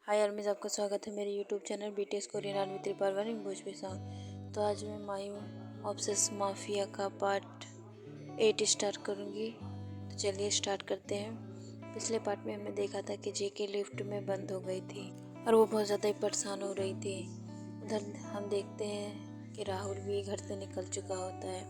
हाय आर्मीज, आपका स्वागत है मेरे YouTube channel BTS Korean army त्रिपाल इन भोजपुरी सॉन्ग। तो आज मैं मायू ऑब्सेस माफिया का पार्ट 8 स्टार्ट करूँगी। तो चलिए स्टार्ट करते हैं। पिछले पार्ट में हमने देखा था कि जेके लिफ्ट में बंद हो गई थी और वो बहुत ज़्यादा ही परेशान हो रही थी। उधर हम देखते हैं कि राहुल भी घर से निकल चुका होता है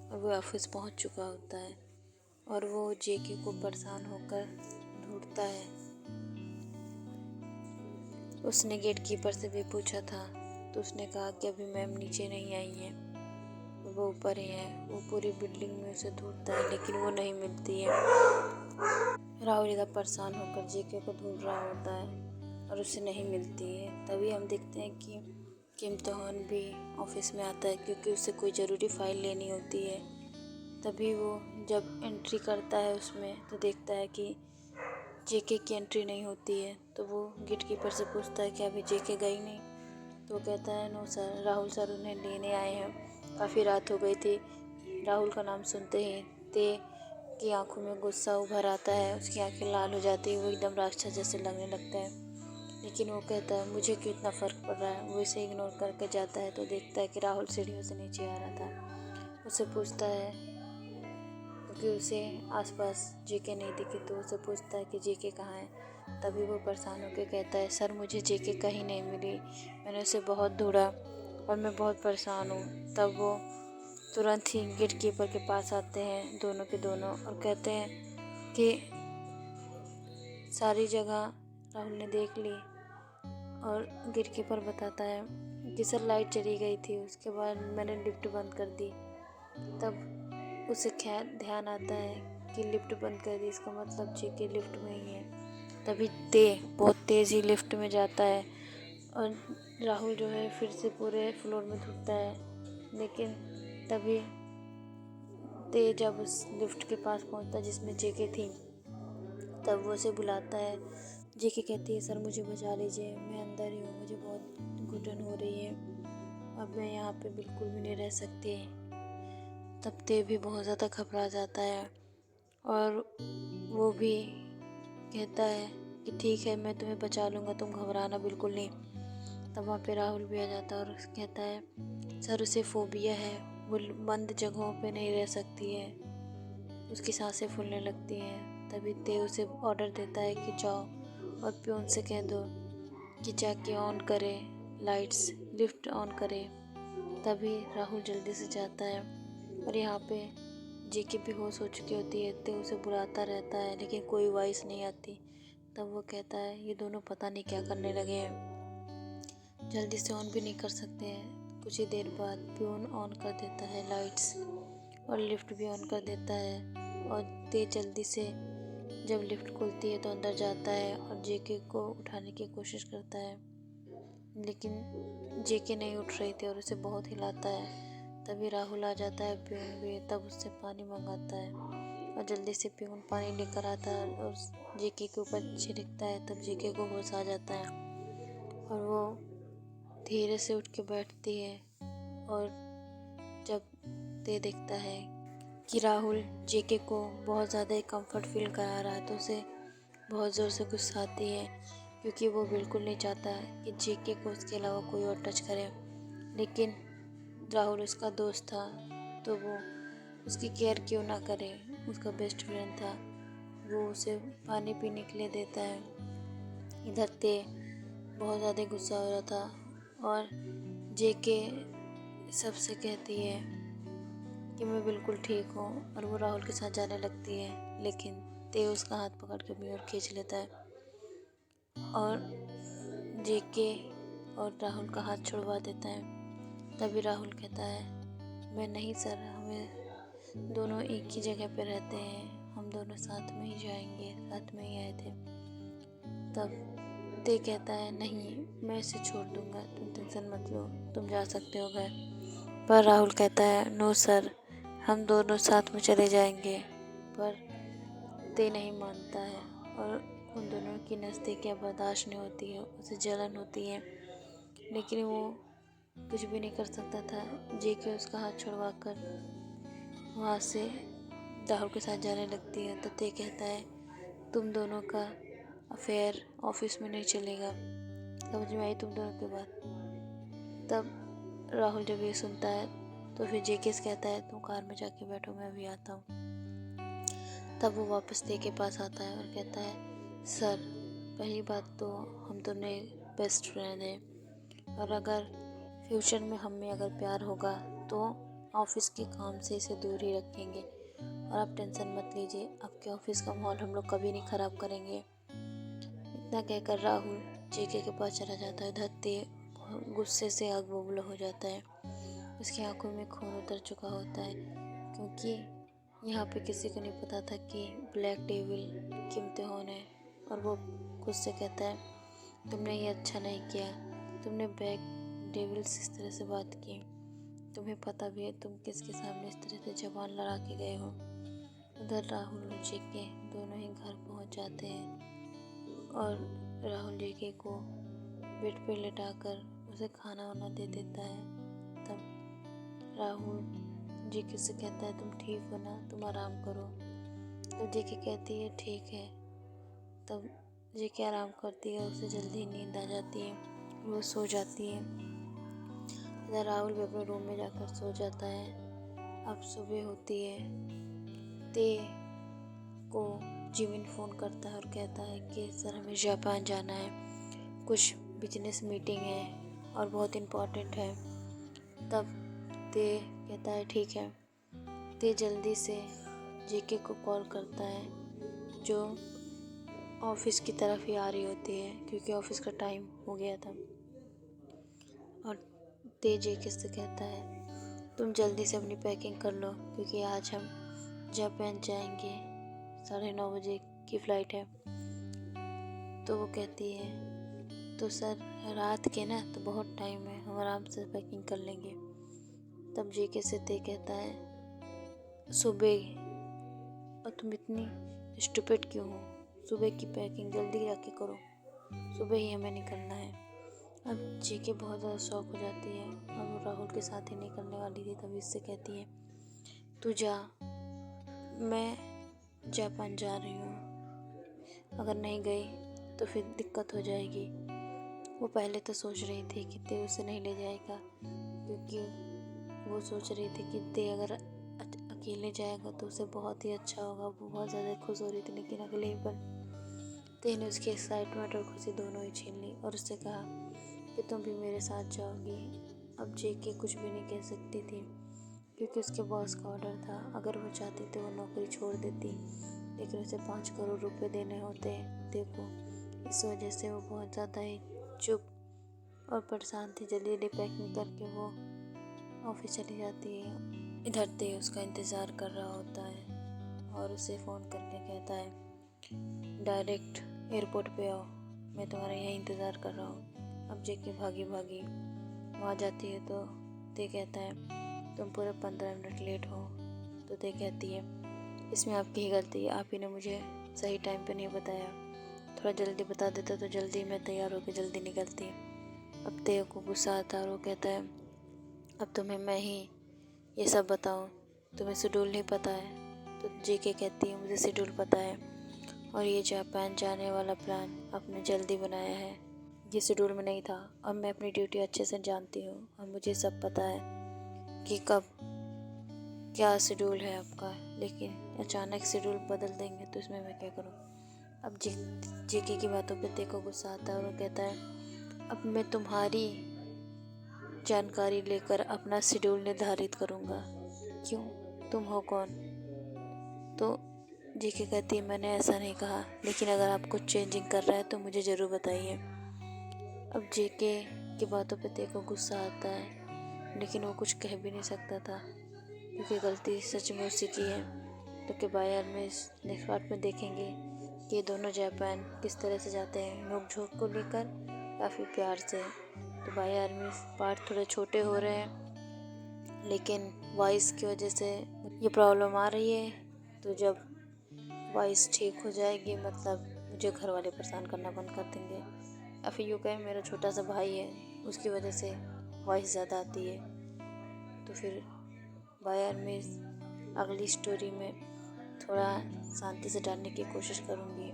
और वो ऑफिस पहुँच चुका होता है और वो जेके को परेशान होकर ढूंढता है। उसने गेट कीपर से भी पूछा था तो उसने कहा कि अभी मैम नीचे नहीं आई है, वो ऊपर ही है। वो पूरी बिल्डिंग में उसे ढूंढता है लेकिन वो नहीं मिलती है। राहुल इधर परेशान होकर जेके को ढूंढ रहा होता है और उसे नहीं मिलती है। तभी हम देखते हैं कि किम तोहन भी ऑफिस में आता है क्योंकि उसे कोई ज़रूरी फाइल लेनी होती है। तभी वो जब एंट्री करता है उसमें तो देखता है कि जेके की एंट्री नहीं होती है। तो वो गेट कीपर से पूछता है कि अभी जेके गई नहीं। तो वो कहता है नो सर, राहुल सर उन्हें लेने आए हैं, काफ़ी रात हो गई थी। राहुल का नाम सुनते ही ते की आंखों में गुस्सा उभर आता है, उसकी आंखें लाल हो जाती है, वो एकदम राक्षस जैसे लगने लगता है। लेकिन वो कहता है मुझे क्यों इतना फ़र्क पड़ रहा है। वो इसे इग्नोर करके जाता है तो देखता है कि राहुल सीढ़ियों से नीचे आ रहा था। उससे पूछता है क्योंकि उसे आसपास जेके नहीं दिखी तो उसे पूछता है कि जेके कहाँ है। तभी वो परेशान होकर कहता है सर मुझे जेके कहीं नहीं मिली, मैंने उसे बहुत ढूंढा और मैं बहुत परेशान हूँ। तब वो तुरंत ही गेट कीपर के पास आते हैं दोनों के दोनों और कहते हैं कि सारी जगह राहुल ने देख ली। और गेट कीपर बताता है कि सर लाइट चली गई थी, उसके बाद मैंने लिफ्ट बंद कर दी। तब उसे ध्यान आता है कि लिफ्ट बंद कर दी, इसका मतलब जेके लिफ्ट में ही है। तभी बहुत तेज़ ही लिफ्ट में जाता है और राहुल जो है फिर से पूरे फ्लोर में ढूंढता है। लेकिन तभी जब उस लिफ्ट के पास पहुंचता है जिसमें जेके थी तब वो उसे बुलाता है। जेके कहती है सर मुझे बचा लीजिए, मैं अंदर ही हूँ, मुझे बहुत घुटन हो रही है, अब मैं यहाँ पे बिल्कुल भी नहीं रह सकती। तब ते भी बहुत ज़्यादा घबरा जाता है और वो भी कहता है कि ठीक है मैं तुम्हें बचा लूँगा, तुम घबराना बिल्कुल नहीं। तब वहाँ पे राहुल भी आ जाता है और कहता है सर उसे फोबिया है, वो बंद जगहों पे नहीं रह सकती है, उसकी सांसें फूलने लगती हैं। तभी ते उसे ऑर्डर देता है कि जाओ और प्यून से कह दो कि जाके ऑन करे लाइट्स, लिफ्ट ऑन करे। तभी राहुल जल्दी से जाता है और यहाँ पे जेके भी होश हो चुकी होती है। ते उसे बुलाता रहता है लेकिन कोई वॉइस नहीं आती। तब वो कहता है ये दोनों पता नहीं क्या करने लगे हैं, जल्दी से ऑन भी नहीं कर सकते हैं। कुछ ही देर बाद प्यून ऑन कर देता है लाइट्स और लिफ्ट भी ऑन कर देता है और ते जल्दी से जब लिफ्ट खुलती है तो अंदर जाता है और जेके को उठाने की कोशिश करता है लेकिन जेके नहीं उठ रही थी और उसे बहुत हिलाता है। तभी राहुल आ जाता है, प्यून भी, तब उससे पानी मंगाता है और जल्दी से प्यून पानी लेकर आता है और जेके के ऊपर छिड़कता है। तब जेके को होश आ जाता है और वो धीरे से उठ के बैठती है और जब ते देखता है कि राहुल जेके को बहुत ज़्यादा ही कंफर्ट फील करा रहा है तो उसे बहुत ज़ोर से गुस्सा आती है क्योंकि वो बिल्कुल नहीं चाहता कि जेके को उसके अलावा कोई और टच करे। लेकिन राहुल उसका दोस्त था तो वो उसकी केयर क्यों ना करे, उसका बेस्ट फ्रेंड था, वो उसे पानी पीने के लिए देता है। इधर ते बहुत ज़्यादा गुस्सा हो रहा था और जेके सबसे कहती है कि मैं बिल्कुल ठीक हूँ और वो राहुल के साथ जाने लगती है। लेकिन ते उसका हाथ पकड़ के अपनी ओर खींच लेता है और जेके और राहुल का हाथ छुड़वा देता है। तभी राहुल कहता है मैं नहीं सर, हमें दोनों एक ही जगह पे रहते हैं, हम दोनों साथ में ही जाएंगे, साथ में ही आए थे। तब ते कहता है नहीं मैं इसे छोड़ दूंगा, तुम टेंशन मत लो, तुम जा सकते हो घर। पर राहुल कहता है नो सर, हम दोनों साथ में चले जाएंगे। पर ते नहीं मानता है और उन दोनों की नज़दीकियाँ बर्दाश्त नहीं होती है, उसे जलन होती है। लेकिन वो कुछ भी नहीं कर सकता था। जेके उसका हाथ छुड़वा कर वहाँ से राहुल के साथ जाने लगती है तो ते कहता है तुम दोनों का अफेयर ऑफिस में नहीं चलेगा। समझ में आई तुम दोनों की बात? तब राहुल जब ये सुनता है तो फिर जेके से कहता है तुम कार में जाके बैठो, मैं अभी आता हूँ। तब वो वापस दे के पास आता है और कहता है सर, पहली बात तो हम दोनों बेस्ट फ्रेंड हैं, और अगर फ्यूचर में हम में अगर प्यार होगा तो ऑफिस के काम से इसे दूर ही रखेंगे, और आप टेंशन मत लीजिए, आपके ऑफिस का माहौल हम लोग कभी नहीं ख़राब करेंगे। इतना कहकर राहुल जेके के पास चला जाता है। धत्ते गुस्से से आग बबूला हो जाता है। उसकी आंखों में खून उतर चुका होता है, क्योंकि यहाँ पे किसी को नहीं पता था कि ब्लैक डेविल की इम्तिहान है। और वो खुद से कहता है तुमने ये अच्छा नहीं किया, तुमने ब्लैक डेविल से इस तरह से बात की, तुम्हें पता भी है तुम किसके सामने इस तरह से जबान लड़ा के गए हो। उधर राहुल और जेके दोनों ही घर पहुँच जाते हैं और राहुल जेके को बेड पे लेटाकर उसे खाना वाना दे देता है। तब राहुल जेके से कहता है तुम ठीक हो ना, तुम आराम करो। तो जेके कहती है ठीक है। तब जेके आराम करती है, उसे जल्दी नींद आ जाती है, वो सो जाती है। इधर राहुल भी अपने रूम में जाकर सो जाता है। अब सुबह होती है। ते को जिमिन फ़ोन करता है और कहता है कि सर हमें जापान जाना है, कुछ बिजनेस मीटिंग है और बहुत इम्पोर्टेंट है। तब ते कहता है ठीक है। ते जल्दी से जेके को कॉल करता है, जो ऑफिस की तरफ ही आ रही होती है क्योंकि ऑफिस का टाइम हो गया था। और ते जेके से कहता है तुम जल्दी से अपनी पैकिंग कर लो, क्योंकि आज हम जापान जाएंगे, 9:30 बजे की फ़्लाइट है। तो वो कहती है तो सर रात के ना तो बहुत टाइम है, हम आराम से पैकिंग कर लेंगे। तब जेके से ते कहता है सुबह, और तुम इतनी स्टूपिड क्यों हो, सुबह की पैकिंग जल्दी जाके करो, सुबह ही हमें निकलना है। अब जेके बहुत ज़्यादा शॉक हो जाती है और वो राहुल के साथ ही निकलने वाली थी। तभी इससे कहती है तू जा, मैं जापान जा रही हूँ, अगर नहीं गई तो फिर दिक्कत हो जाएगी। वो पहले तो सोच रही थी कि ते उसे नहीं ले जाएगा, क्योंकि वो सोच रही थी कि ते अगर अकेले जाएगा तो उसे बहुत ही अच्छा होगा। वो बहुत ज़्यादा खुश हो रही थी, लेकिन अगले ही पल ते ने उसकी एक्साइटमेंट और खुशी दोनों ही छीन ली और उससे कहा कि तुम भी मेरे साथ जाओगी। अब जेके कुछ भी नहीं कह सकती थी, क्योंकि उसके बॉस का ऑर्डर था। अगर वो चाहती तो वो नौकरी छोड़ देती, लेकिन उसे 5 करोड़ रुपए देने होते देखो। इस वजह से वो बहुत ज़्यादा ही चुप और परेशान थी। जल्दी जल्दी पैकिंग करके वो ऑफिस चली जाती है। इधर ते उसका इंतज़ार कर रहा होता है और उसे फ़ोन करके कहता है डायरेक्ट एयरपोर्ट पे आओ, मैं तुम्हारा यहीं इंतज़ार कर रहा हूँ। अब जेके भागी भागी वहाँ जाती है तो ते कहता है तुम पूरे 15 मिनट लेट हो। तो ते कहती है इसमें आपकी ही गलती है, आप ही ने मुझे सही टाइम पे नहीं बताया, थोड़ा जल्दी बता देता तो जल्दी मैं तैयार होकर जल्दी निकलती। अब ते को गुस्सा आता है और वो कहता है अब तुम्हें मैं ही ये सब बताऊँ, तुम्हें शेड्यूल नहीं पता है। तो जेके कहती है मुझे शेड्यूल पता है, और ये जापान जाने वाला प्लान आपने जल्दी बनाया है, ये शेड्यूल में नहीं था। अब मैं अपनी ड्यूटी अच्छे से जानती हूँ और मुझे सब पता है कि कब क्या शेड्यूल है आपका, लेकिन अचानक शेड्यूल बदल देंगे तो इसमें मैं क्या करूँ। अब जेके की बातों पे ते को गुस्सा आता है और वो कहता है अब मैं तुम्हारी जानकारी लेकर अपना शेड्यूल निर्धारित करूँगा, क्यों, तुम हो कौन। तो जेके कहती है मैंने ऐसा नहीं कहा, लेकिन अगर आप कुछ चेंजिंग कर रहा है तो मुझे ज़रूर बताइए। अब जेके की बातों पे ते को गुस्सा आता है, लेकिन वो कुछ कह भी नहीं सकता था, क्योंकि गलती सच में उसी की है। तो के बायर में नेक्स्ट पार्ट में देखेंगे कि दोनों जापान किस तरह से जाते हैं, नोक झोंक को लेकर काफ़ी प्यार से। तो बाय आर्मी पार्ट थोड़े छोटे हो रहे हैं, लेकिन वॉइस की वजह से ये प्रॉब्लम आ रही है। तो जब वॉइस ठीक हो जाएगी, मतलब मुझे घर वाले परेशान करना बंद कर देंगे, या फिर यूँ कहें मेरा छोटा सा भाई है उसकी वजह से वॉइस ज़्यादा आती है, तो फिर बाय आर्मी अगली स्टोरी में थोड़ा शांति से डालने की कोशिश करूँगी।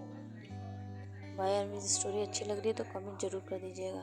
भाई, यार मेरी स्टोरी अच्छी लग रही है तो कमेंट ज़रूर कर दीजिएगा।